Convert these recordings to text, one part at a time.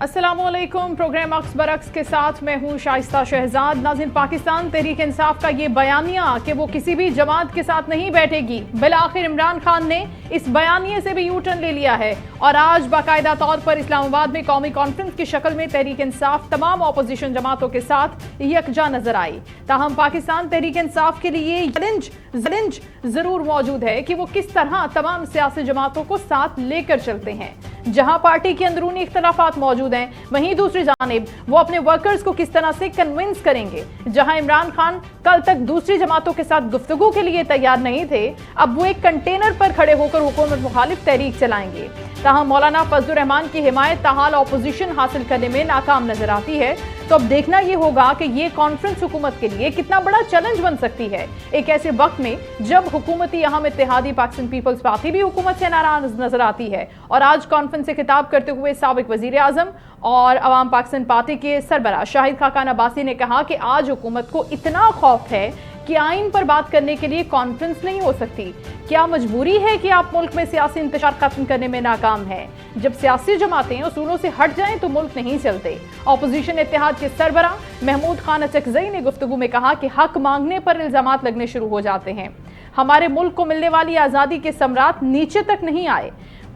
अस्सलामुअलैकुम। प्रोग्राम अक्स बरक्स के साथ मैं हूं शाइस्ता शहजाद। नाज़रीन, पाकिस्तान तहरीक इंसाफ का ये बयानिया कि वो किसी भी जमात के साथ नहीं बैठेगी, बिलाखिर इमरान खान ने इस बयानिए से भी यू टर्न ले लिया है और आज बाकायदा तौर पर इस्लामाबाद में कौमी कॉन्फ्रेंस की शक्ल में तहरीक इंसाफ तमाम अपोजिशन जमातों के साथ यकजा नजर आई। ताहम पाकिस्तान तहरीक इंसाफ के लिए चैलेंज जरूर मौजूद है कि वो किस तरह तमाम सियासी जमातों को साथ लेकर चलते हैं। जहां पार्टी के अंदरूनी इख्तलाफात मौजूद हैं, वहीं दूसरी जानिब वो अपने वर्कर्स को किस तरह से कन्विंस करेंगे। जहां इमरान खान कल तक दूसरी जमातों के साथ गुफ्तगू के लिए तैयार नहीं थे, अब वो एक कंटेनर पर खड़े होकर हुकूमत मुखालिफ तहरीक चलाएंगे। ताहम मौलाना फजलुर रहमान की हिमायत ताहाल अपोजिशन हासिल करने में नाकाम नजर आती है। तो अब देखना यह होगा कि ये कॉन्फ्रेंस हुकूमत के लिए कितना बड़ा चैलेंज बन सकती है, एक ऐसे वक्त में जब हुकूमती अहम इत्तेहादी पाकिस्तान पीपल्स पार्टी भी हुकूमत से नाराज नजर आती है। और आज कॉन्फ्रेंस से खिताब करते हुए साबिक वजीर आजम और अवाम पाकिस्तान पार्टी के सरबराह शाहिद खाकान अब्बासी ने कहा कि आज हुकूमत को इतना खौफ है कि आइन पर बात करने के लिए कॉन्फ्रेंस नहीं हो सकती। क्या मजबूरी है कि आप मुल्क में सियासी इंतशार खत्म करने में नाकाम हैं? जब सियासी जमातें उसूलों से हट जाएं तो मुल्क नहीं चलते। अपोजिशन इत्तेहाद के सरबराह महमूद खान अचकजई ने गुफ्तगू में कहा कि हक मांगने पर इल्जामात लगने शुरू हो जाते हैं। हमारे मुल्क को मिलने वाली आज़ादी के सम्राट नीचे तक नहीं आए।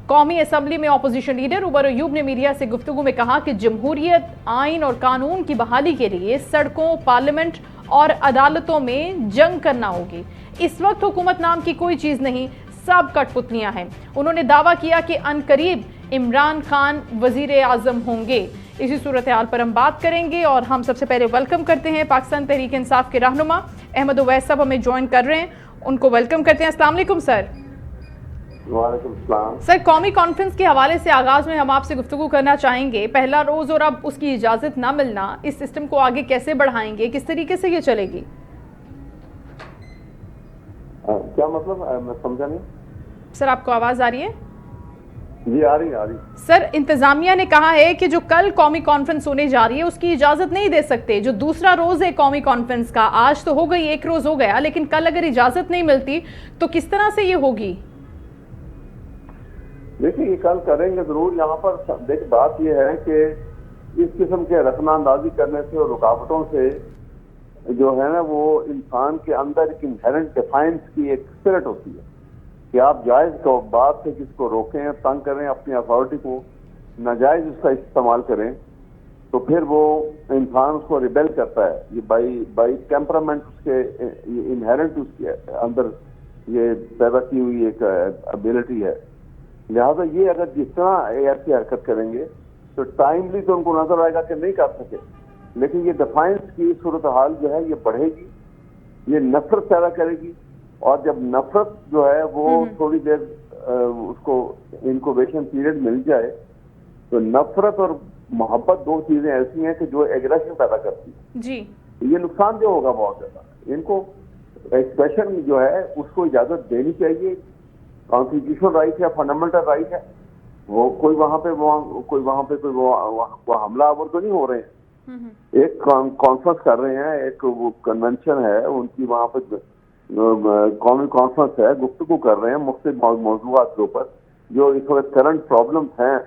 कौमी असम्बली में अपोजिशन लीडर उमर अयूब ने मीडिया से गुफ्तगू में कहा कि जमहूरियत, आइन और कानून की बहाली के लिए सड़कों, पार्लियामेंट और अदालतों में जंग करना होगी। इस वक्त हुकूमत नाम की कोई चीज नहीं, सब कठपुतलियां हैं। उन्होंने दावा किया कि अनकरीब इमरान खान वजीर आजम होंगे। इसी सूरत हाल पर हम बात करेंगे और हम सबसे पहले वेलकम करते हैं पाकिस्तान तहरीक इंसाफ के रहनुमा अहमद उवैस साहब हमें ज्वाइन कर रहे हैं, उनको वेलकम करते हैं। अस्सलाम वालेकुम सर। वालेकुम सलाम। सर, कौमी कॉन्फ्रेंस के हवाले से आगाज में हम आपसे गुफ्तगू करना चाहेंगे। पहला रोज और अब उसकी इजाजत ना मिलना, इस सिस्टम को आगे कैसे बढ़ाएंगे, किस तरीके से ये चलेगी? क्या मतलब, मैं समझा नहीं। सर, आपको आवाज आ रही है? जी आ रही है। सर, इंतजामिया ने कहा है कि जो कल कौमी कॉन्फ्रेंस होने जा रही है उसकी इजाजत नहीं दे सकते। जो दूसरा रोज है कौमी कॉन्फ्रेंस का, आज तो हो गई, एक रोज हो गया, लेकिन कल अगर इजाजत नहीं मिलती तो किस तरह से ये होगी? देखिए, ये कल करेंगे जरूर। यहाँ पर देखिए, बात ये है कि इस किस्म के रखनांदाजी करने से और रुकावटों से जो है ना, वो इंसान के अंदर एक इनहेरेंट डिफाइंस की एक स्पिरिट होती है कि आप जायज को बात से किसको रोकें, तंग करें, अपनी अथॉरिटी को नाजायज उसका इस्तेमाल करें, तो फिर वो इंसान उसको रिबेल करता है। ये बाई टेम्परामेंट उसके इनहेरेंट उसके अंदर ये पैदा की हुई एक एबिलिटी है। लिहाजा ये अगर जिस तरह ऐसी हरकत करेंगे तो टाइमली तो उनको नजर आएगा कि नहीं कर सके, लेकिन ये डिफाइंस की सूरत हाल जो है ये बढ़ेगी, ये नफरत पैदा करेगी। और जब नफरत जो है वो थोड़ी देर उसको इनक्यूबेशन पीरियड मिल जाए तो नफरत और मोहब्बत दो चीजें ऐसी हैं कि जो एग्रेशन पैदा करती है जी। ये नुकसानदेह होगा बहुत ज्यादा। इनको एक्सप्रेशन जो है उसको इजाजत देनी चाहिए। कॉन्स्टिट्यूशनल राइट है, फंडामेंटल राइट है। वो कोई वहां पे हमलावर तो नहीं हो रहे हैं। एक कॉन्फ्रेंस कर रहे हैं, एक वो कन्वेंशन है उनकी, वहां पे कौमी कॉन्फ्रेंस है, गुफ्तगू कर रहे हैं मुख्तलिफ मौजूदात के ऊपर जो इस वक्त करंट प्रॉब्लम्स हैं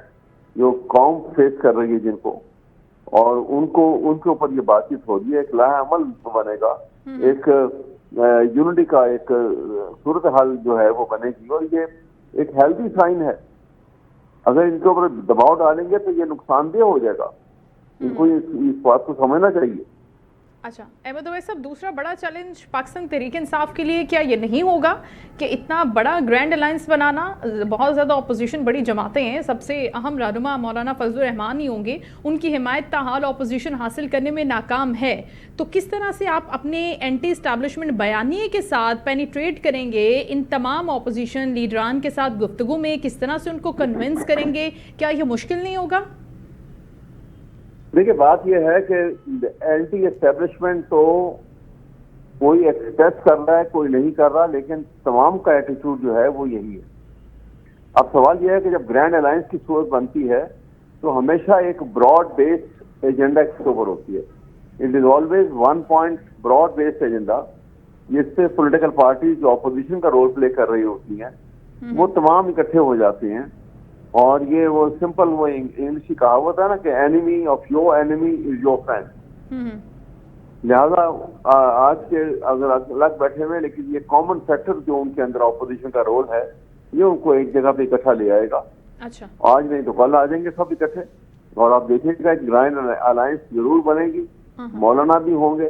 जो कौम फेस कर रही है जिनको, और उनके ऊपर ये बातचीत हो रही है। एक लाहेअमल बनेगा, एक यूनिटी का एक सूरत हाल जो है वो बनेगी, और ये एक हेल्दी साइन है। अगर इनके ऊपर दबाव डालेंगे तो ये नुकसानदेह हो जाएगा। इनको इस बात को समझना चाहिए। अच्छा अहमद उवैस साहब, दूसरा बड़ा चैलेंज पाकिस्तान तहरीक इंसाफ के लिए क्या ये नहीं होगा कि इतना बड़ा ग्रैंड अलायंस बनाना, बहुत ज़्यादा अपोजिशन बड़ी जमातें हैं, सबसे अहम रहनुमा मौलाना फजलुर रहमान ही होंगे, उनकी हिमायत ताहाल अपोजिशन हासिल करने में नाकाम है, तो किस तरह से आप अपने एंटी इस्टेब्लिशमेंट बयानिए के साथ पेनिट्रेट करेंगे इन तमाम अपोजिशन लीडरान के साथ गुफ्तगू में, किस तरह से उनको कन्विंस करेंगे? क्या ये मुश्किल नहीं होगा? देखिए, बात यह है कि एंटी एस्टेब्लिशमेंट तो कोई एक्सप्रेस कर रहा है, कोई नहीं कर रहा, लेकिन तमाम का एटीट्यूड जो है वो यही है। अब सवाल यह है कि जब ग्रैंड अलायंस की सूरत बनती है तो हमेशा एक ब्रॉड बेस्ड एजेंडा इसके ऊपर होती है। It is always one point broad based agenda, जिससे पॉलिटिकल पार्टी जो अपोजिशन का रोल प्ले कर रही होती हैं वो तमाम इकट्ठे हो जाते हैं और ये वो सिंपल वो इंग्लिश की कहावत है ना कि enemy of your enemy is your friend. Hmm, लिहाजा आज के अगर अलग बैठे हुए, लेकिन ये कॉमन फैक्टर जो उनके अंदर ऑपोजिशन का रोल है, ये उनको एक जगह पे इकट्ठा ले आएगा। अच्छा। आज नहीं तो कल आ जाएंगे सब इकट्ठे, और आप देखिएगा एक ग्रांड अलायंस जरूर बनेगी। मौलाना भी होंगे,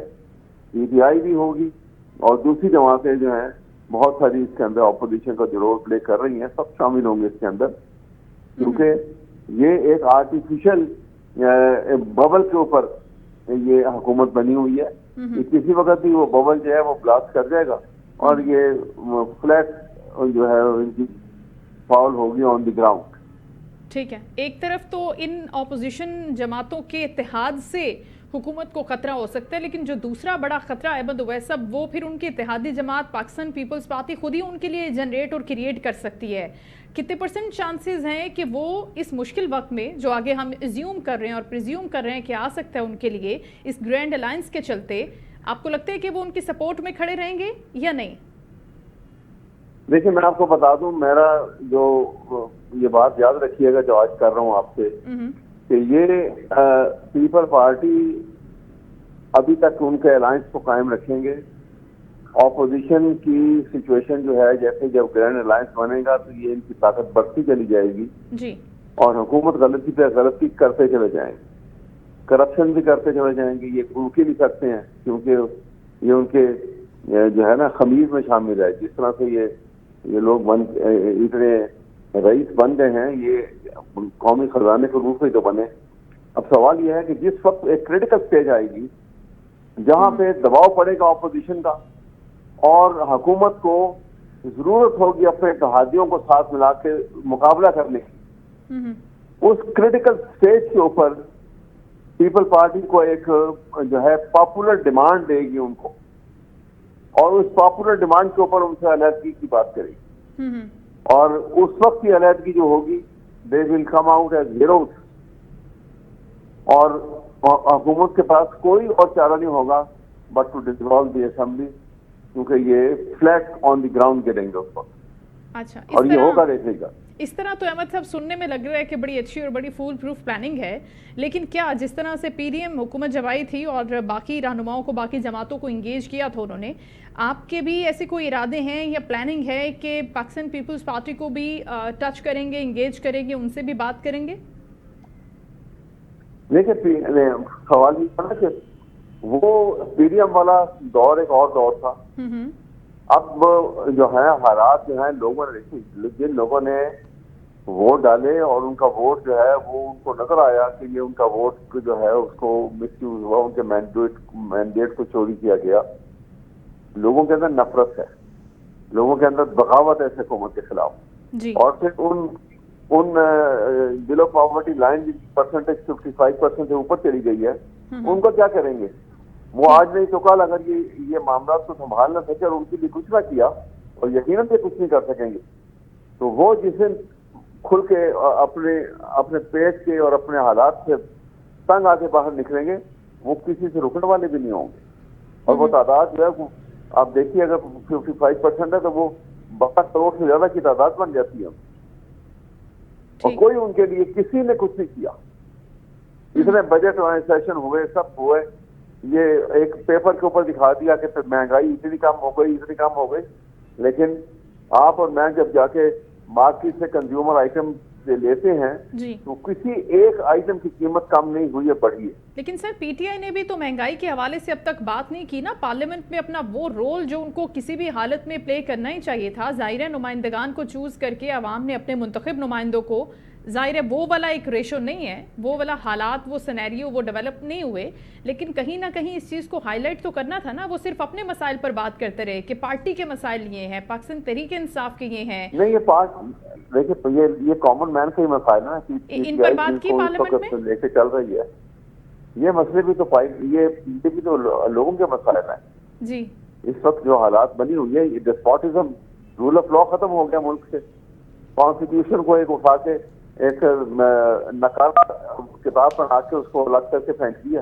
पीटीआई भी होगी, और दूसरी जमातें जो हैं बहुत सारी इसके अंदर ऑपोजिशन का जो रोल प्ले कर रही हैं, सब शामिल होंगे इसके अंदर, क्योंकि ये एक आर्टिफिशियल बबल के ऊपर ये हुकूमत बनी हुई है। कि किसी वक्त भी वो बबल जो है वो ब्लास्ट कर जाएगा और ये फ्लैट जो है इनकी फॉल होगी ऑन द ग्राउंड। ठीक है, एक तरफ तो इन ऑपोजिशन जमातों के इत्तेहाद से हुकूमत को खतरा हो सकता है, लेकिन जो दूसरा बड़ा खतरा अहमद उवैस, वो फिर उनकी इत्तेहादी जमात पाकिस्तान पीपल्स पार्टी खुद ही उनके लिए जनरेट और क्रिएट कर सकती है। कितने % चांसेस हैं कि वो इस मुश्किल वक्त में, जो आगे हम एज्यूम कर रहे हैं और प्रिज्यूम कर रहे हैं कि आ सकता है उनके लिए इस ग्रैंड अलायंस के चलते, आपको लगता है कि वो उनकी सपोर्ट में खड़े रहेंगे या नहीं? देखिए, मैं आपको बता दूं, मेरा जो ये बात याद रखिएगा जो आज कर रहा हूं आपसे, कि ये पीपल पार्टी अभी तक उनके अलायंस को कायम रखेंगे। ऑपोजिशन की सिचुएशन जो है, जैसे जब ग्रैंड अलायंस बनेगा तो ये इनकी ताकत बढ़ती चली जाएगी जी, और हुकूमत गलती पे गलती करते चले जाएंगे, करप्शन भी करते चले जाएंगे। ये रुक ही नहीं सकते हैं, क्योंकि ये उनके जो है ना खमीज में शामिल है। जिस तरह से ये लोग इतने रईस बन गए हैं, ये कौमी खजाने के रूप में तो बने। अब सवाल यह है कि जिस वक्त एक क्रिटिकल स्टेज आएगी जहां पे दबाव पड़ेगा ऑपोजिशन का, और हुकूमत को जरूरत होगी अपने इत्तेहादियों को साथ मिला के मुकाबला करने की, उस क्रिटिकल स्टेज के ऊपर पीपल पार्टी को एक जो है पॉपुलर डिमांड देगी उनको, और उस पॉपुलर डिमांड के ऊपर उनसे अलहदगी की बात करेगी। और उस वक्त की अलहदगी जो होगी, they will come out as heroes, और हुकूमत के पास कोई और चारा नहीं होगा but to dissolve the assembly, क्योंकि ये फ्लैट ऑन द ग्राउंड गिरेंगे उस वक्त। अच्छा, और ये होगा, देखिएगा। इस तरह तो अहमद साहब सुनने में लग रहा है कि बड़ी अच्छी और बड़ी फूल प्रूफ प्लानिंग है, लेकिन क्या जिस तरह से पीडीएम हुकूमत जब आई थी और बाकी रहनुमाओं को, बाकी जमातों को इंगेज किया था उन्होंने, आपके भी ऐसे कोई इरादे हैं या प्लानिंग है कि पाकिस्तान पीपल्स पार्टी को भी टच करेंगे, इंगेज करेंगे, उनसे भी बात करेंगे? देखिए, सवाल ये था कि वो पीडीएम वाला दौर एक और दौर था। अब जो है हालात जो है, लोगों ने देखी, जिन लोगों ने वोट डाले और उनका वोट जो है वो उनको नजर आया कि ये उनका वोट जो है उसको मिसयूज हुआ, उनके मैंडेट को चोरी किया गया। लोगों के अंदर नफरत है, लोगों के अंदर बगावत है हुकूमत के खिलाफ जी। और फिर उन बिलो पॉवर्टी लाइन की परसेंटेज 55% से ऊपर चली गई है, उनको क्या करेंगे? वो आज नहीं तो कल अगर ये मामला को संभाल न सके और उनके लिए कुछ ना किया, और यकीनन से कुछ नहीं कर सकेंगे, तो वो जिस दिन खुल के अपने पेट के और अपने हालात से तंग आके बाहर निकलेंगे, वो किसी से रुकने वाले भी नहीं होंगे। और वो तादाद जो है, आप देखिए, अगर 55% है तो वो 12 करोड़ से ज्यादा की तादाद बन जाती है, और कोई उनके लिए किसी ने कुछ नहीं किया। इतने बजट सेशन हुए, सब हुए, ये एक पेपर के ऊपर दिखा दिया कि महंगाई इतनी कम हो गई, इतनी कम हो गई, लेकिन आप और मैं जब जाके मार्केट से कंज्यूमर आइटम लेते हैं जी, तो किसी एक आइटम की कीमत कम नहीं हुई है, बढ़ी है। लेकिन सर, पीटीआई ने भी तो महंगाई के हवाले से अब तक बात नहीं की ना, पार्लियामेंट में अपना वो रोल जो उनको किसी भी हालत में प्ले करना ही चाहिए था। जाहिर है नुमाइंदगान को चूज करके अवाम ने अपने मुंतखब नुमाइंदों को, जाहिर है वो वाला एक रेशो नहीं है, वो वाला हालात, वो सिनेरियो वो डेवलप नहीं हुए, लेकिन कहीं ना कहीं इस चीज़ को हाईलाइट तो करना था ना। वो सिर्फ अपने मसाइल पर बात करते रहे कि पार्टी के मसाइल ये हैं, पाकिस्तान तहरीक इंसाफ के ये हैं। नहीं, देखिए, ये कॉमन मैन का ही मसाइल है, इन पर बात की पार्लियामेंट में लेके चल रही है। ये मसले भी तो ये भी तो लोगों के मसाइल हैं जी। इस वक्त जो हालात बनी हुई है, ये डेस्पोटिज्म, रूल ऑफ लॉ खत्म हो गया मुल्क से। कॉन्स्टिट्यूशन को एक उठा के एक नकारा किताब बना के उसको अलग करके फेंक दिया।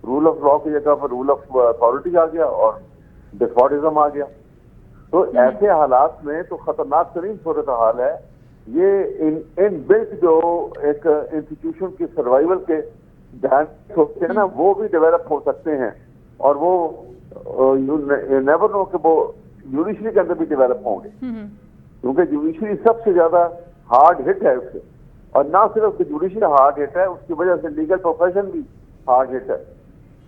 रूल ऑफ लॉ की जगह पर रूल ऑफ अथॉरिटी आ गया और डेस्पोटिज्म आ गया। तो ऐसे हालात में तो खतरनाक तरीन सूरत हाल है ये इन बिल्ट जो एक इंस्टीट्यूशन की सर्वाइवल के ध्यान सोचते हैं ना, वो भी डेवलप हो सकते हैं, और वो यू नेवर नो कि वो जुडिशरी के अंदर भी डेवलप होंगे, क्योंकि जुडिशरी सबसे ज्यादा हार्ड हिट है उससे, और ना सिर्फ जुडिशरी हार्ड हिट है, उसकी वजह से लीगल प्रोफेशन भी हार्ड हिट है,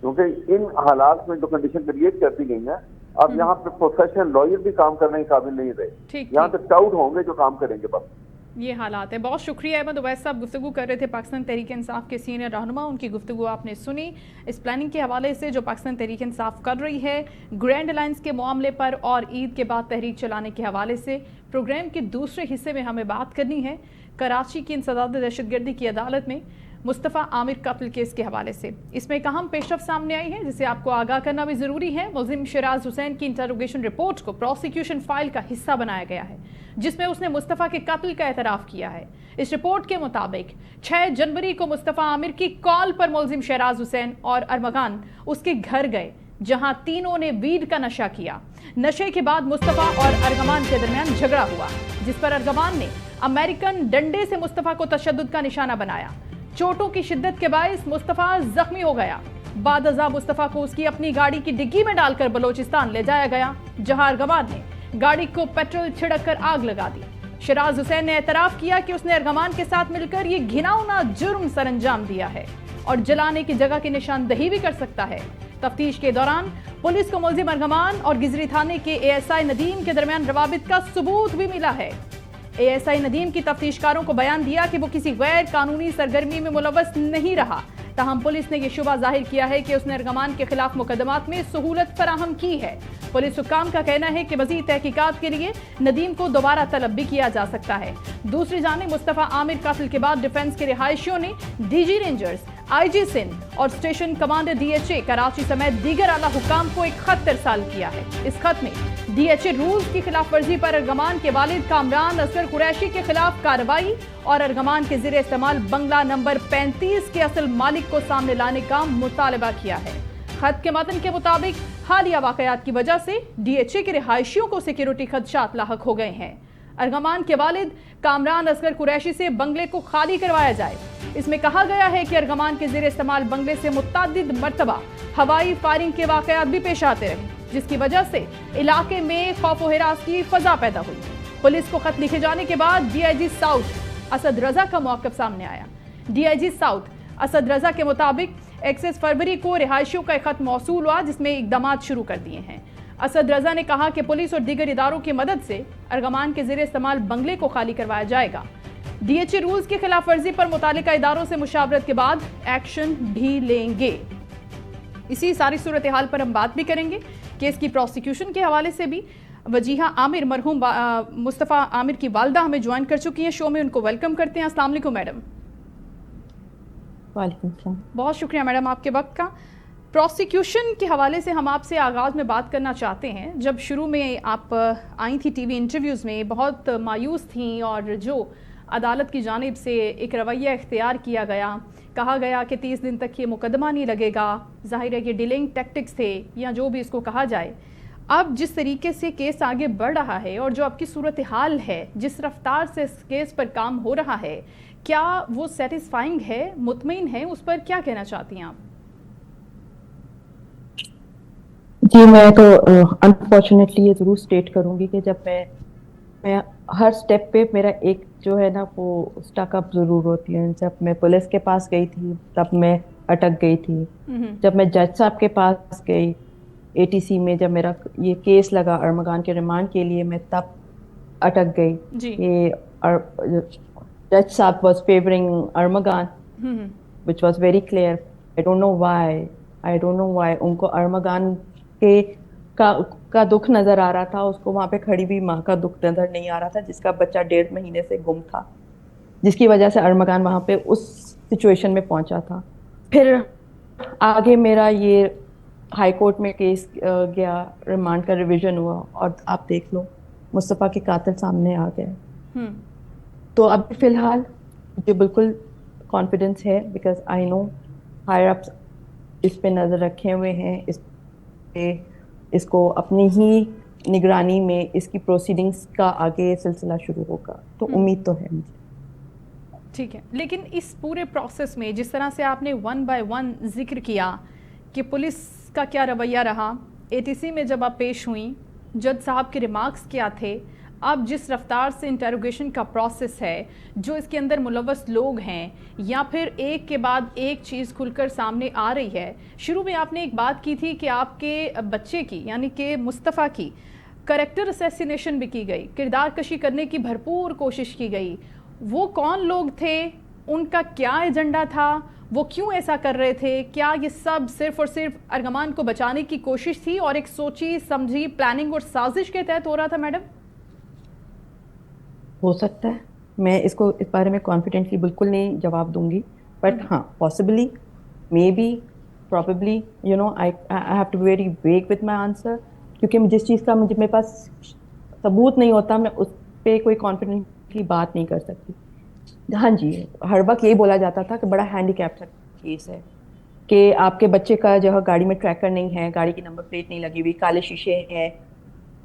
क्योंकि इन हालात में जो कंडीशन क्रिएट कर दी गई है, अब यहाँ पे प्रोफेशनल लॉयर भी काम करने के काबिल नहीं रहे, यहाँ पे टाउट होंगे जो काम करेंगे बस। ये हालात है। बहुत शुक्रिया अहमद उवैस साहब, गुफ्तगू कर रहे थे पाकिस्तान तहरीक इंसाफ के सीनियर रहनुमा, उनकी गुफ्तगू आपने सुनी इस प्लानिंग के हवाले से जो पाकिस्तान तहरीक इंसाफ कर रही है ग्रैंड अलायंस के मामले पर और ईद के बाद तहरीक चलाने के हवाले से। प्रोग्राम के दूसरे हिस्से में हमें बात करनी है कराची की इंसदाद दहशतगर्दी की अदालत में मुस्तफ़ा आमिर कत्ल केस के हवाले से। इसमें एक अहम पेशरफ सामने आई है जिसे आपको आगाह करना भी ज़रूरी है। मुलजिम शराज हुसैन की इंटरोगेशन रिपोर्ट को प्रोसिक्यूशन फाइल का हिस्सा बनाया गया है, जिसमें उसने मुस्तफ़ा के कत्ल का एतराफ़ किया है। इस रिपोर्ट के मुताबिक 6 जनवरी को मुस्तफ़ा आमिर की कॉल पर मुलजिम शराज हुसैन और अरमगान उसके घर गए, जहां तीनों ने वीड का नशा किया। नशे के बाद मुस्तफ़ा और अरगमान के दरमियान झगड़ा हुआ, जिस पर अरगमान ने अमेरिकन डंडे से मुस्तफ़ा को तशद्दुद का निशाना बनाया। चोटों की शिद्दत के बायस मुस्तफ़ा जख्मी हो गया। बाद अज़ा मुस्तफ़ा को उसकी अपनी गाड़ी की डिग्गी में डालकर बलोचिस्तान ले जाया गया, जहां अरगमान ने गाड़ी को पेट्रोल छिड़क कर आग लगा दी। शराज हुसैन ने एतराफ़ किया कि उसने अरगमान के साथ मिलकर ये घिनौना जुर्म सरअंजाम दिया है और जलाने की जगह की निशानदही भी कर सकता है। तफ्तीश के दौरान पुलिस को मुलजिम अरगमान और गिजरी थाने के ASI नदीम के दरमियान रवाबित का सबूत भी मिला है। ASI नदीम की तफ्तीशकारों को बयान दिया कि वो किसी गैर कानूनी सरगर्मी में मुलव्वस नहीं रहा, ताहम पुलिस ने यह शुबा जाहिर किया है कि उसने अरगमान के खिलाफ मुकदमात में सहूलत फराहम की है। पुलिस हुक्काम का कहना है कि मज़ीद तहकीकात के लिए नदीम को दोबारा तलब भी किया जा सकता है। दूसरी जानिब मुस्तफ़ा आमिर कत्ल के बाद डिफेंस के रिहायशियों ने DG रेंजर्स, IG सिंध और स्टेशन कमांडर DHA कराची समेत दीगर आला हुक्काम को एक खत इरसाल किया है। इस खत में DHA रूल्स की खिलाफ वर्जी पर अरगमान के वालिद कामरान असगर कुरैशी के खिलाफ कार्रवाई और अरगमान के ज़रिए इस्तेमाल बंगला नंबर 35 के असल मालिक को सामने लाने का मुतालबा किया है। खत के मतन के मुताबिक हालिया वाकयात की वजह से DHA के रिहायशियों को सिक्योरिटी खदशात लाहक हो गए हैं। अरगमान के वालिद कामरान असगर कुरैशी से बंगले को खाली करवाया जाए। इसमें कहा गया है कि अरगमान के ज़रिए इस्तेमाल बंगले से मुतअद्दिद मरतबा हवाई फायरिंग के वाकयात भी पेश आते रहे, जिसकी वजह से इलाके में खौफ व हिरास की फजा पैदा हुई। पुलिस को खत लिखे जाने के बाद DIG साउथ असद रजा का मौक़िफ़ सामने आया। DIG साउथ असद रजा के मुताबिक 31 फरवरी को रिहायशियों का एक खत मौसूल हुआ, जिसमें इकदामात शुरू कर दिए हैं। असद रजा ने कहा कि पुलिस और दीगर इदारों की मदद से अरगमान के ज़रिए इस्तेमाल बंगले को खाली करवाया जाएगा। DHA रूल्स की खिलाफ वर्जी पर मुतालिका इदारों से मुशावरत के बाद एक्शन भी लेंगे। इसी सारी सूरत हाल पर हम बात भी करेंगे। केस की प्रोसिक्यूशन के हवाले से भी वजीहा आमिर मरहूम मुस्तफ़ा आमिर की वालदा हमें ज्वाइन कर चुकी हैं शो में, उनको वेलकम करते हैं। अस्सलाम वालेकुम मैडम। वालेकुम सलाम। बहुत शुक्रिया मैडम आपके वक्त का। प्रोसिक्यूशन के हवाले से हम आपसे आगाज़ में बात करना चाहते हैं। जब शुरू में आप आई थी टीवी इंटरव्यूज़ में, बहुत मायूस थी और जो अदालत की जानिब से एक रवैया इख्तियार किया गया, कहा गया कि 30 दिन तक ये मुकदमा नहीं लगेगा, ज़ाहिर है कि डिलेइंग टैक्टिक्स थे या जो भी इसको कहा जाए। अब जिस तरीके से केस आगे बढ़ रहा है और जो आपकी सूरत हाल है, जिस रफ्तार से इस केस पर काम हो रहा है, क्या वो सेटिस्फाइंग है, मुतमईन है, उस पर क्या कहना चाहती हैं आप? जी, मैं तो अनफॉर्चुनेटली ये ज़रूर स्टेट करूंगी कि जब मैं हर स्टेप पे मेरा एक जो है ना वो स्टकअप ज़रूर होती है। जब मैं पुलिस के पास गई थी तब मैं अटक गई थी। जब मैं जज साहब के पास गई ATC में, जब मेरा ये केस लगा अरमगान के रिमांड के लिए, मैं तब अटक गई। ये जज साहब was favouring Armaghan, which was very clear. I don't know why उनको अरमगान के का दुख नजर आ रहा था, उसको वहां पे खड़ी हुई माँ का दुख नजर नहीं आ रहा था, जिसका बच्चा 1.5 महीने से गुम था, जिसकी वजह से अरमगान वहां पे उस सिचुएशन में पहुंचा था। फिर आगे मेरा ये हाई कोर्ट में केस गया, रिमांड का रिवीजन हुआ और आप देख लो मुस्तफ़ा के कातिल सामने आ गए। तो अब फिलहाल मुझे बिल्कुल कॉन्फिडेंस है, because I know higher ups इस पे नज़र रखे हुए हैं, इस पे इसको अपनी ही निगरानी में इसकी प्रोसीडिंग्स का आगे सिलसिला शुरू होगा, तो उम्मीद तो है मुझे। ठीक है, लेकिन इस पूरे प्रोसेस में जिस तरह से आपने वन बाय वन जिक्र किया कि पुलिस का क्या रवैया रहा, एटीसी में जब आप पेश हुई, जज साहब के रिमार्क्स क्या थे, अब जिस रफ्तार से इंटेरोगेशन का प्रोसेस है, जो इसके अंदर मुलव्वस लोग हैं, या फिर एक के बाद एक चीज़ खुलकर सामने आ रही है। शुरू में आपने एक बात की थी कि आपके बच्चे की, यानी कि मुस्तफ़ा की करैक्टर असैसिनेशन भी की गई, किरदार कशी करने की भरपूर कोशिश की गई। वो कौन लोग थे, उनका क्या एजेंडा था, वो क्यों ऐसा कर रहे थे? क्या ये सब सिर्फ और सिर्फ अर्गमान को बचाने की कोशिश थी और एक सोची समझी प्लानिंग और साजिश के तहत हो रहा था? मैडम, हो सकता है, मैं इसको इस बारे में कॉन्फिडेंटली बिल्कुल नहीं जवाब दूंगी, बट हाँ, possibly, may be, probably, you know, I have to be very vague with my answer, क्योंकि जिस चीज़ का मुझे मेरे पास सबूत नहीं होता, मैं उस पर कोई कॉन्फिडेंटली बात नहीं कर सकती। हाँ जी, हर वक्त यही बोला जाता था कि बड़ा हैंडीकैप सा केस है, कि आपके बच्चे का जो है गाड़ी में ट्रैकर नहीं है, गाड़ी की नंबर प्लेट नहीं लगी हुई, काले शीशे हैं,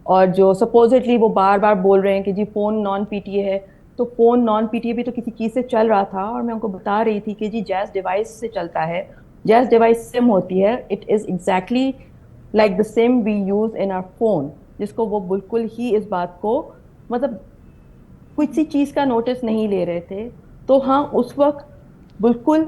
और जो सपोजिटली वो बार बार बोल रहे हैं कि जी फ़ोन नॉन पीटीए है, तो फ़ोन नॉन पीटीए भी तो किसी चीज़ से चल रहा था, और मैं उनको बता रही थी कि जी जैज़ डिवाइस से चलता है, जैज़ डिवाइस सिम होती है, it is exactly like the SIM we use in our phone, जिसको वो बिल्कुल ही इस बात को, मतलब किसी चीज़ का नोटिस नहीं ले रहे थे। तो हाँ, उस वक्त बिल्कुल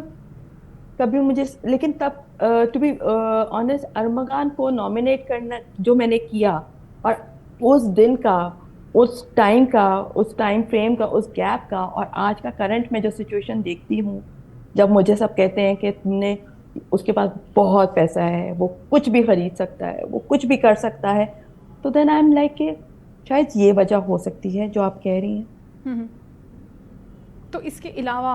कभी मुझे, लेकिन तब टू बी ऑनेस्ट, अरमगान को नॉमिनेट करना जो मैंने किया, और उस दिन का, उस टाइम का, उस टाइम फ्रेम का, उस गैप का, और आज का करंट में जो सिचुएशन देखती हूँ, जब मुझे सब कहते हैं कि तुमने, उसके पास बहुत पैसा है, वो कुछ भी खरीद सकता है, वो कुछ भी कर सकता है, तो देन आई एम लाइक कि शायद ये वजह हो सकती है जो आप कह रही हैं। तो इसके अलावा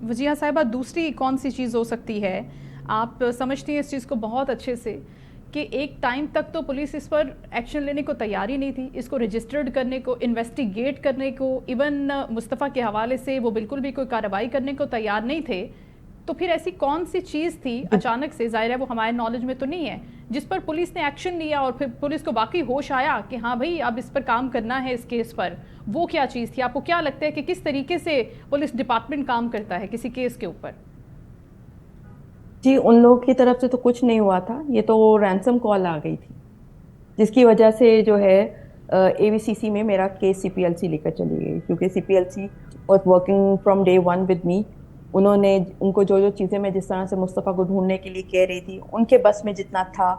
वजीहा साहिबा दूसरी कौन सी चीज़ हो सकती है? आप समझती हैं इस चीज़ को बहुत अच्छे से कि एक टाइम तक तो पुलिस इस पर एक्शन लेने को तैयार ही नहीं थी, इसको रजिस्टर्ड करने को, इन्वेस्टिगेट करने को, इवन मुस्तफ़ा के हवाले से वो बिल्कुल भी कोई कार्रवाई करने को तैयार नहीं थे। तो फिर ऐसी कौन सी चीज़ थी अचानक से, जाहिर है वो हमारे नॉलेज में तो नहीं है, जिस पर पुलिस ने एक्शन लिया और फिर पुलिस को बाकी होश आया कि हाँ भाई अब इस पर काम करना है, इस केस पर? वो क्या चीज़ थी? आपको क्या लगता है कि किस तरीके से पुलिस डिपार्टमेंट काम करता है किसी केस के ऊपर? जी, उन लोगों की तरफ से तो कुछ नहीं हुआ था, ये तो रैंसम कॉल आ गई थी, जिसकी वजह से जो है एवीसीसी में मेरा केस सीपीएलसी लेकर चली गई, क्योंकि CPLC was working from day one with me. उन्होंने, उनको जो जो चीज़ें मैं जिस तरह से मुस्तफ़ा को ढूंढने के लिए कह रही थी, उनके बस में जितना था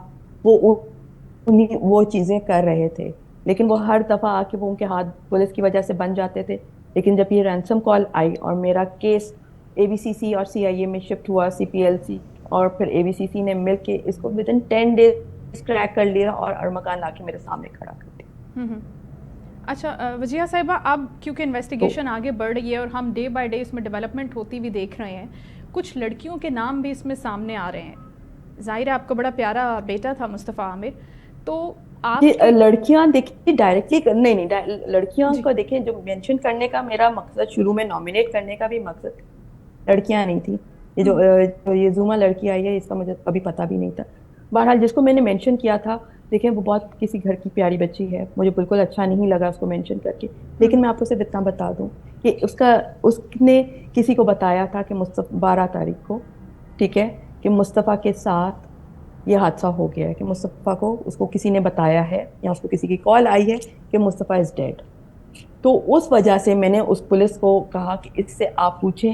वो चीज़ें कर रहे थे, लेकिन वो हर दफ़ा आके वो उनके हाथ पुलिस की वजह से बन जाते थे। लेकिन जब ये रैंसम कॉल आई और मेरा केस एवीसीसी और सीआईए में शिफ्ट हुआ, सीपीएलसी और फिर एवीसीसी ने मिलके इसको विद इन 10 डेज क्रैक कर लिया और अरमगान लाके मेरे सामने खड़ा कर दिया। अच्छा वजीहा साहिबा, अब क्योंकि इन्वेस्टिगेशन आगे बढ़ रही है और हम डे बाय डे इसमें डेवलपमेंट होती हुई देख रहे हैं, कुछ लड़कियों के नाम भी इसमें सामने आ रहे हैं। जाहिर है आपका बड़ा प्यारा बेटा था मुस्तफ़ा आमिर, तो आप लड़कियां देखिए डायरेक्टली नहीं, लड़कियों को देखिए, जो मेंशन करने का मेरा मकसद, शुरू में नॉमिनेट करने का भी मकसद लड़कियां नहीं थी। ये जो ये जुमा लड़की आई है, इसका मुझे कभी पता भी नहीं था। बहरहाल जिसको मैंने मेंशन किया था, देखिए वो बहुत किसी घर की प्यारी बच्ची है, मुझे बिल्कुल अच्छा नहीं लगा उसको मेंशन करके, लेकिन मैं आपको सिर्फ इतना बता दूं कि उसने किसी को बताया था कि 12 तारीख को, ठीक है, कि मुस्तफ़ा के साथ ये हादसा हो गया है, कि मुस्तफ़ा को, उसको किसी ने बताया है या उसको किसी की कॉल आई है कि मुस्तफ़ा इज़ डेड। तो उस वजह से मैंने उस पुलिस को कहा कि इससे आप पूछें,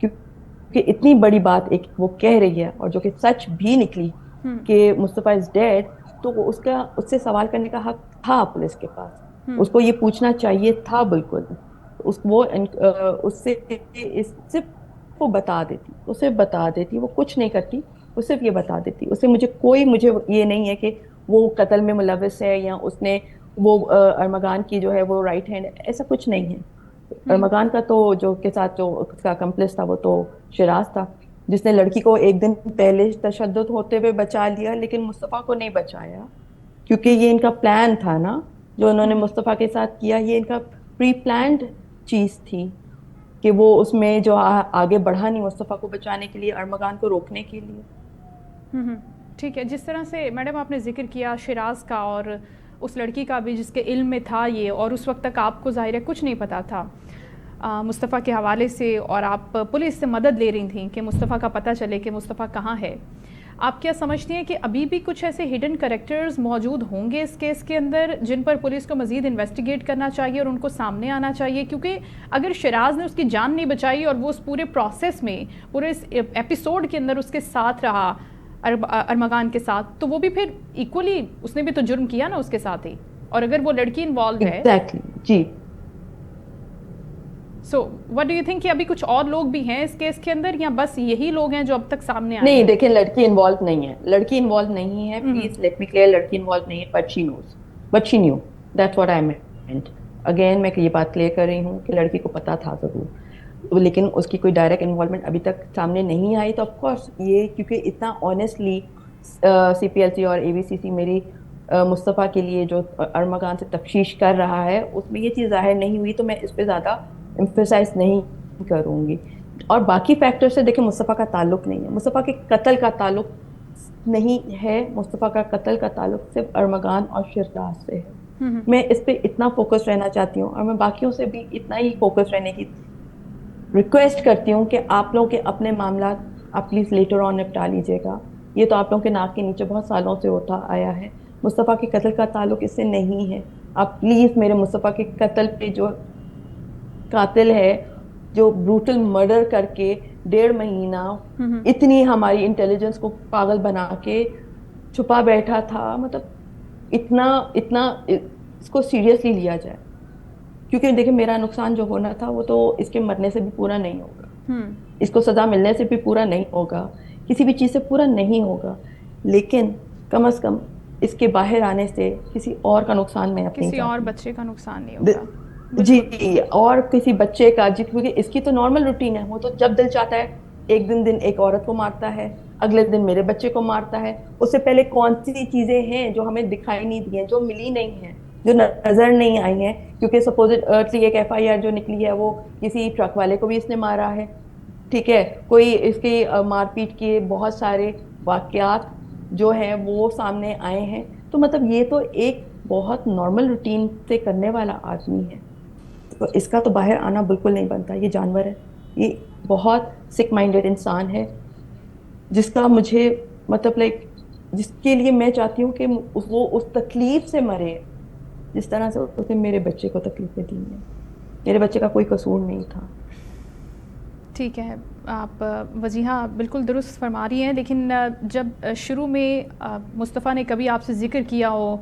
क्योंकि इतनी बड़ी बात एक वो कह रही है और जो कि सच भी निकली कि मुस्तफ़ा इज़ डेड, तो उससे सवाल करने का हक था पुलिस के पास, उसको ये पूछना चाहिए था बिल्कुल। उससे वो बता देती, वो कुछ नहीं करती, वो सिर्फ ये बता देती। उससे मुझे ये नहीं है कि वो कत्ल में मुलविस है या उसने वो अरमगान की जो है वो राइट हैंड, ऐसा कुछ नहीं है। अरमगान का तो जो के साथ जो उसका कंप्लिस था वो तो शिराज था, जिसने लड़की को एक दिन पहले तशद्दुद होते हुए बचा लिया, लेकिन मुस्तफ़ा को नहीं बचाया, क्योंकि ये इनका प्लान था ना, जो उन्होंने मुस्तफ़ा के साथ किया, ये इनका प्री प्लान्ड चीज़ थी कि वो उसमें जो आगे बढ़ा नहीं मुस्तफ़ा को बचाने के लिए, अरमगान को रोकने के लिए। ठीक है, जिस तरह से मैडम आपने जिक्र किया शिराज का और उस लड़की का भी जिसके इल्म में था ये, और उस वक्त तक आपको ज़ाहिर है कुछ नहीं पता था मुस्तफ़ा के हवाले से, और आप पुलिस से मदद ले रही थी कि मुस्तफ़ा का पता चले कि मुस्तफ़ा कहाँ है। आप क्या समझती हैं कि अभी भी कुछ ऐसे हिडन कैरेक्टर्स मौजूद होंगे इस केस के अंदर जिन पर पुलिस को मज़ीद इन्वेस्टिगेट करना चाहिए और उनको सामने आना चाहिए? क्योंकि अगर शराज ने उसकी जान नहीं बचाई और वो उस पूरे प्रोसेस में, पूरे इस एपिसोड के अंदर उसके साथ रहा अरमगान के साथ, तो वो भी फिर इक्वली उसने भी तो जुर्म किया ना उसके साथ ही। और अगर वो लड़की इन्वॉल्व है, एग्जैक्टली जी। So what do you think कि अभी कुछ और लोग भी हैं इस केस के अंदर, या बस यही लोग हैं जो अब तक सामने आए नहीं, हैं? देखिए लड़की इन्वॉल्व नहीं है, लड़की इन्वॉल्व नहीं है, प्लीज लेट मी क्लियर, लड़की इन्वॉल्व नहीं है, but she knows, but she knew, that's what I meant. Again मैं ये बात क्लियर कर रही हूँ कि लड़की को पता था जरूर, लेकिन उसकी कोई डायरेक्ट इन्वॉल्वमेंट अभी तक सामने नहीं आई। तो ऑफकोर्स ये, क्योंकि इतना ऑनेस्टली CPLC और AVCC मेरी मुस्तफ़ा के लिए जो अरमगान से तफ्तीश कर रहा है उसमें ये चीज़ जाहिर नहीं हुई, तो मैं इस पर ज़्यादा एम्फेसाइज नहीं करूँगी। और बाकी फैक्टर से देखिए, मुस्तफ़ा का ताल्लुक नहीं है, मुस्तफ़ा के कत्ल का ताल्लुक नहीं है, मुस्तफ़ा का कत्ल का ताल्लुक सिर्फ अरमगान और शहराज से है। मैं इस पे इतना फोकस रहना चाहती हूँ, और मैं बाकियों से भी इतना ही फोकस रहने की रिक्वेस्ट करती हूँ कि आप लोगों के अपने मामला आप प्लीज़ लेटर ऑन निपटा लीजिएगा। ये तो आप लोगों के नाक के नीचे बहुत सालों से होता आया है। मुस्तफ़ा के कत्ल का ताल्लुक इससे नहीं है। आप प्लीज़ मेरे मुस्तफ़ा के कत्ल पे जो कातिल है, जो ब्रूटल मर्डर करके 1.5 महीना इतनी हमारी इंटेलिजेंस को पागल बना के छुपा बैठा था, मतलब इतना इसको सीरियसली लिया जाए। क्योंकि देखिए, मेरा नुकसान जो होना था वो तो इसके मरने से भी पूरा नहीं होगा, इसको सज़ा मिलने से भी पूरा नहीं होगा, किसी भी चीज़ से पूरा नहीं होगा, लेकिन कम से कम इसके बाहर आने से किसी और का नुकसान मैं अपनी किसी और बच्चे का नुकसान नहीं होगा। जी, और किसी बच्चे का, क्योंकि इसकी तो नॉर्मल रूटीन है, वो तो जब दिल चाहता है एक दिन एक औरत को मारता है, अगले दिन मेरे बच्चे को मारता है। उससे पहले कौन सी चीज़ें हैं जो हमें दिखाई नहीं दी हैं, जो मिली नहीं हैं, जो नज़र नहीं आई हैं? क्योंकि सपोजिटली एक FIR जो निकली है वो किसी ट्रक वाले को भी इसने मारा है, ठीक है, कोई इसकी मारपीट के बहुत सारे वाक़यात जो हैं वो सामने आए हैं। तो मतलब ये तो एक बहुत नॉर्मल रूटीन से करने वाला आदमी है, तो इसका तो बाहर आना बिल्कुल नहीं बनता। ये जानवर है, ये बहुत सिक माइंडेड इंसान है, जिसका मुझे मतलब जिसके लिए मैं चाहती हूँ कि वो उस तकलीफ से मरे जिस तरह से उसने मेरे बच्चे को तकलीफें दी हैं। मेरे बच्चे का कोई कसूर नहीं था। ठीक है, आप वजीहा बिल्कुल दुरुस्त फरमा रही हैं, लेकिन जब शुरू में मुस्तफ़ा ने कभी आपसे ज़िक्र किया हो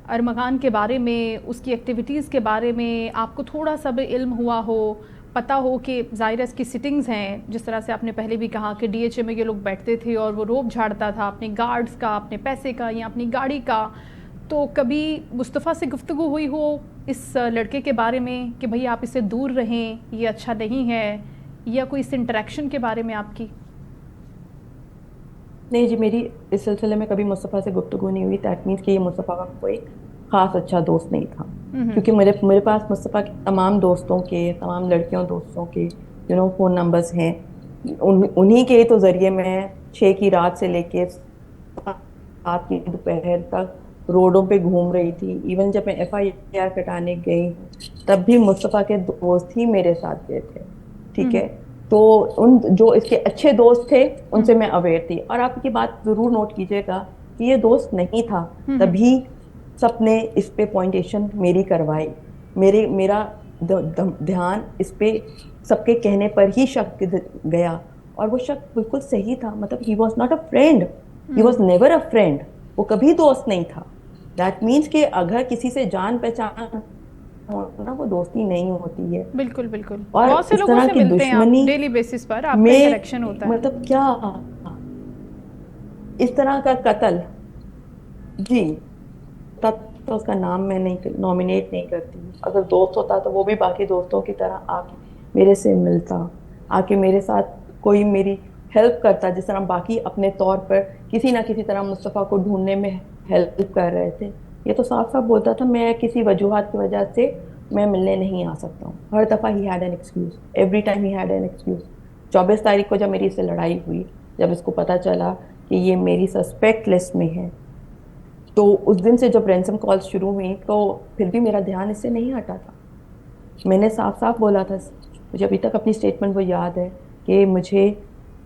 अरमगान के बारे में, उसकी एक्टिविटीज़ के बारे में, आपको थोड़ा सा भी इल्म हुआ हो, पता हो कि ज़ाहिर इसकी सिटिंग्स हैं, जिस तरह से आपने पहले भी कहा कि DHA में ये लोग बैठते थे और वो रोब झाड़ता था अपने गार्ड्स का, अपने पैसे का या अपनी गाड़ी का, तो कभी मुस्तफ़ा से गुफ्तगू हुई हो इस लड़के के बारे में कि भाई आप इससे दूर रहें, ये अच्छा नहीं है, या कोई इस इंटरेक्शन के बारे में आपकी? नहीं जी, मेरी इस सिलसिले में कभी मुस्तफ़ा से गुफ्तगू नहीं हुई। दैट मीन्स कि ये मुस्तफ़ा का कोई ख़ास अच्छा दोस्त नहीं था, क्योंकि मेरे पास मुस्तफ़ा के तमाम दोस्तों के, तमाम लड़कियों दोस्तों के फ़ोन नंबर्स हैं। उन्हीं के तो ज़रिए मैं 6 की रात से लेके 7 की दोपहर तक रोडों पे घूम रही थी। इवन जब मैं FIR कटाने गई तब भी मुस्तफ़ा के दोस्त ही मेरे साथ गए थे, ठीक है। तो उन जो इसके अच्छे दोस्त थे उनसे मैं अवेयर थी। और आप ये बात ज़रूर नोट कीजिएगा कि ये दोस्त नहीं था, तभी सबने इस पे पॉइंटेशन मेरी करवाई, मेरा ध्यान इस पे सबके कहने पर ही शक गया, और वो शक बिल्कुल सही था। मतलब he was not a friend, he was never a friend, वो कभी दोस्त नहीं था। दैट मीन्स कि अगर किसी से जान पहचान ना, वो दोस्ती नहीं होती है। बिल्कुल बिल्कुल, और बहुत से लोगों से मिलते हैं आप डेली बेसिस पर, आपका इंटरेक्शन होता है। मतलब क्या इस तरह का कत्ल, जी, तब तो उसका नाम मैं नहीं नॉमिनेट नहीं करती। अगर दोस्त होता तो वो भी बाकी दोस्तों की तरह आके मेरे से मिलता, आके मेरे साथ कोई मेरी हेल्प करता, जिस तरह बाकी अपने तौर पर किसी ना किसी तरह मुस्तफ़ा को ढूंढने में हेल्प कर रहे थे। ये तो साफ साफ बोलता था मैं किसी वजूहात की वजह से मैं मिलने नहीं आ सकता हूँ। हर दफ़ा he had an excuse, every time he had an excuse. 24 तारीख को जब मेरी इससे लड़ाई हुई, जब इसको पता चला कि ये मेरी सस्पेक्ट लिस्ट में है, तो उस दिन से जब रैंसम कॉल शुरू हुई तो फिर भी मेरा ध्यान इससे नहीं हटा था। मैंने साफ साफ बोला था, मुझे अभी तक अपनी स्टेटमेंट वो याद है कि मुझे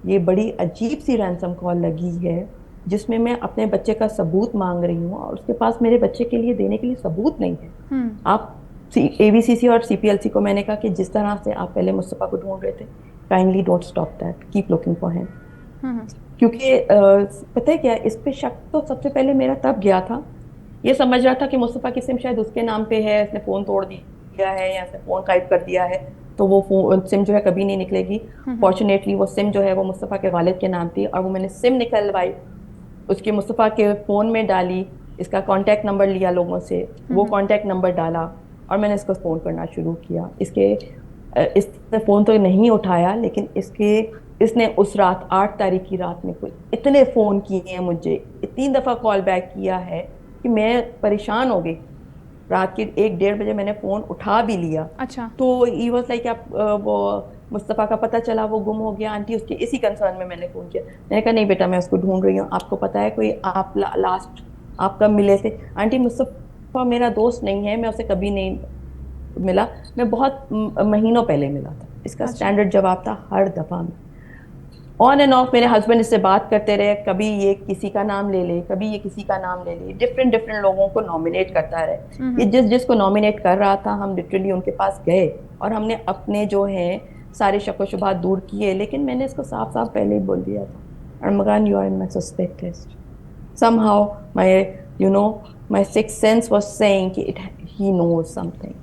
ये बड़ी अजीब सी रैंसम कॉल लगी है जिसमें मैं अपने बच्चे का सबूत मांग रही हूँ और उसके पास मेरे बच्चे के लिए देने के लिए सबूत नहीं है। आप ABCC और CPLC को मैंने कहा कि जिस तरह से आप पहले मुस्तफ़ा को ढूंढ रहे थे, kindly don't stop that, keep looking for him. क्योंकि पता है क्या, इस पे शक तो सबसे पहले मेरा तब गया था, ये समझ रहा था कि मुस्तफ़ा की सिम शायद उसके नाम पे है, इसने फ़ोन तोड़ दिया है या इसने फ़ोन गायब कर दिया है, तो वो सिम जो है कभी नहीं निकलेगी। फॉर्चुनेटली वो सिम जो है वो मुस्तफ़ा के वालिद के नाम थी और वो मैंने सिम निकलवाई, उसके मुस्तफ़ा के फ़ोन में डाली, इसका कॉन्टैक्ट नंबर लिया लोगों से, वो कॉन्टैक्ट नंबर डाला और मैंने इसको फ़ोन करना शुरू किया। इसने फ़ोन तो नहीं उठाया, लेकिन इसने उस रात 8 तारीख की रात में कोई इतने फ़ोन किए हैं मुझे, 3 दफ़ा कॉल बैक किया है कि मैं परेशान हो गई। रात के 1-1:30 बजे मैंने फ़ोन उठा भी लिया। अच्छा। तो ही वाज लाइक आप वो मुस्तफ़ा का पता चला वो गुम हो गया आंटी, उसके इसी कंसर्न में मैंने फ़ोन किया। मैंने कहा नहीं बेटा मैं उसको ढूंढ रही हूँ, आपको पता है कोई आप लास्ट आप कब मिले थे? आंटी मुस्तफ़ा मेरा दोस्त नहीं है, मैं उसे कभी नहीं मिला, मैं बहुत महीनों पहले मिला था। इसका स्टैंडर्ड जवाब था हर दफ़ा में। ऑन एंड ऑफ मेरे हस्बैंड इससे बात करते रहे, कभी ये किसी का नाम ले ले, कभी ये किसी का नाम ले ले, डिफरेंट लोगों को नॉमिनेट करता रहे। ये जिसको नॉमिनेट कर रहा था हम लिटरली उनके पास गए और हमने अपने जो है सारे शक व शुबहात दूर किए, लेकिन मैंने इसको साफ साफ पहले ही बोल दिया था, Armaghan you are in my suspect list. Somehow my sixth sense was saying कि he knows something,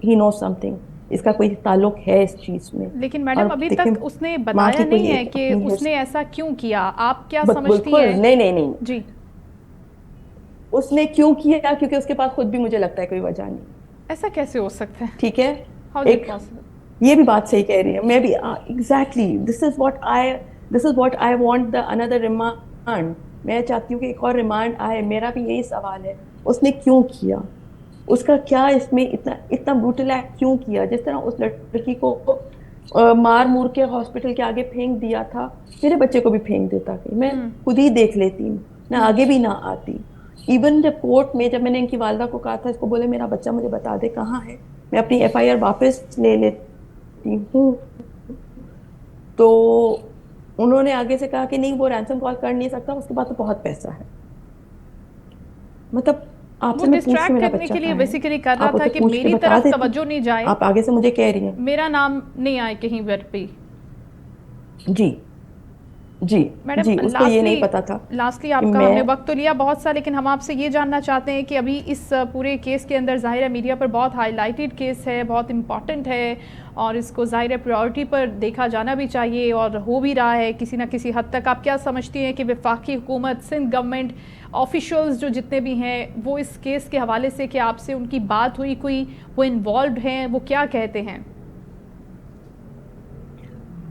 he knows something, इसका कोई ताल्लुक है इस चीज में। लेकिन मैडम अभी तक उसने बताया नहीं है कि उसने ऐसा क्यों किया, आप क्या समझती हैं? नहीं जी, उसने क्यों किया क्योंकि उसके पास खुद भी मुझे लगता है कोई वजह नहीं। ऐसा कैसे हो सकता है? ठीक है, एक ये भी बात सही कह रही है, मैं भी exactly this is what I want the another remand. मैं चाहती हूँ कि एक और रिमांड आए। मेरा भी यही सवाल है, उसने क्यों किया, उसका क्या इसमें इतना ब्रूटल एक्ट क्यों किया? जिस तरह उस लड़की को मार मूर के हॉस्पिटल के आगे फेंक दिया था, मेरे बच्चे को भी फेंक देता कि मैं खुद ही देख लेती, मैं आगे भी ना आती। इवन जब कोर्ट में जब मैंने इनकी वालदा को कहा था, इसको बोले मेरा बच्चा मुझे बता दे कहाँ है, मैं अपनी FIR वापस ले लेती हूँ, तो उन्होंने आगे से कहा कि नहीं वो रैंसम कॉल कर नहीं सकता, उसके पास तो बहुत पैसा है। मतलब वो डिस्ट्रैक्ट करने के लिए बेसिकली कर रहा था कि मेरी तरफ तवज्जो नहीं जाए। आप आगे से मुझे कह रही हैं मेरा नाम नहीं आए कहीं पर भी। जी मैडम उसको ये नहीं पता था। लास्टली आपका हमने वक्त तो लिया बहुत सा, लेकिन हम आपसे ये जानना चाहते हैं कि अभी इस पूरे केस के अंदर ज़ाहिर है मीडिया पर बहुत हाईलाइटेड केस है, बहुत इम्पॉर्टेंट है और इसको ज़ाहिर है प्रायोरिटी पर देखा जाना भी चाहिए और हो भी रहा है किसी न किसी हद तक। आप क्या समझती हैं कि वफाकी हुकूमत, सिंध गवर्नमेंट, ऑफिशियल्स जो जितने भी हैं, वो इस केस के हवाले से कि आपसे उनकी बात हुई, कोई वो इन्वॉल्व हैं, वो क्या कहते हैं?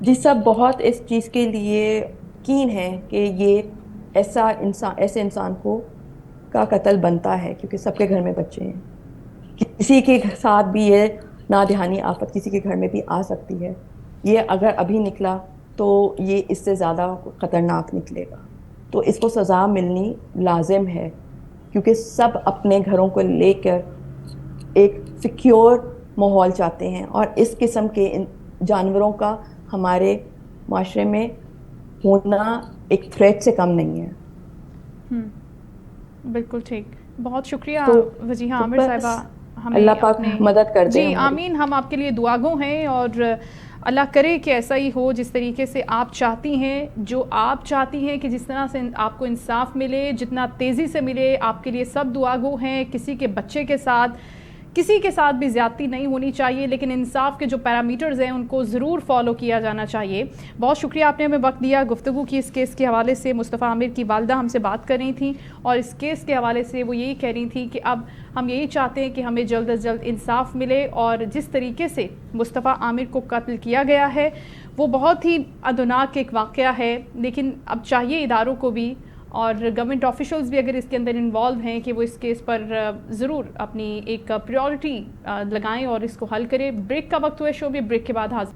जी सब बहुत इस चीज़ के लिए कीन है कि ये ऐसे इंसान को का कत्ल बनता है, क्योंकि सबके घर में बच्चे हैं, किसी के साथ भी ये नादिहानी आफत किसी के घर में भी आ सकती है। ये अगर अभी निकला तो ये इससे ज़्यादा ख़तरनाक निकलेगा, तो इसको सज़ा मिलनी लाजिम है, क्योंकि सब अपने घरों को लेकर एक सिक्योर माहौल चाहते हैं और इस किस्म के जानवरों का हमारे माशरे में होना एक थ्रेट से कम नहीं है। बिल्कुल ठीक, बहुत शुक्रिया वजीहा तो आमिर साहिबा, हमें अल्लाह पाक मदद कर दे। जी आमीन, हम आपके लिए दुआगो हैं और अल्लाह करे कि ऐसा ही हो जिस तरीके से आप चाहती हैं, जो आप चाहती हैं कि जिस तरह से आपको इंसाफ मिले, जितना तेज़ी से मिले, आपके लिए सब दुआगो हैं। किसी के बच्चे के साथ, किसी के साथ भी ज़्यादती नहीं होनी चाहिए, लेकिन इंसाफ के जो पैरामीटर्स हैं उनको ज़रूर फॉलो किया जाना चाहिए। बहुत शुक्रिया आपने हमें वक्त दिया, गुफ्तगू की इस केस के हवाले से। मुस्तफ़ा आमिर की वालदा हमसे बात कर रही थी और इस केस के हवाले से वो यही कह रही थी कि अब हम यही चाहते हैं कि हमें जल्द अज जल्द इंसाफ मिले और जिस तरीके से मुस्तफ़ा आमिर को कत्ल किया गया है वो बहुत ही अदनाक एक वाक़या है, लेकिन अब चाहिए इदारों को भी और गवर्नमेंट ऑफिशियल्स भी अगर इसके अंदर इन्वॉल्व हैं कि वो इस केस पर ज़रूर अपनी एक प्रायोरिटी लगाएं और इसको हल करें। ब्रेक का वक्त हुआ, शो भी ब्रेक के बाद हाजिर।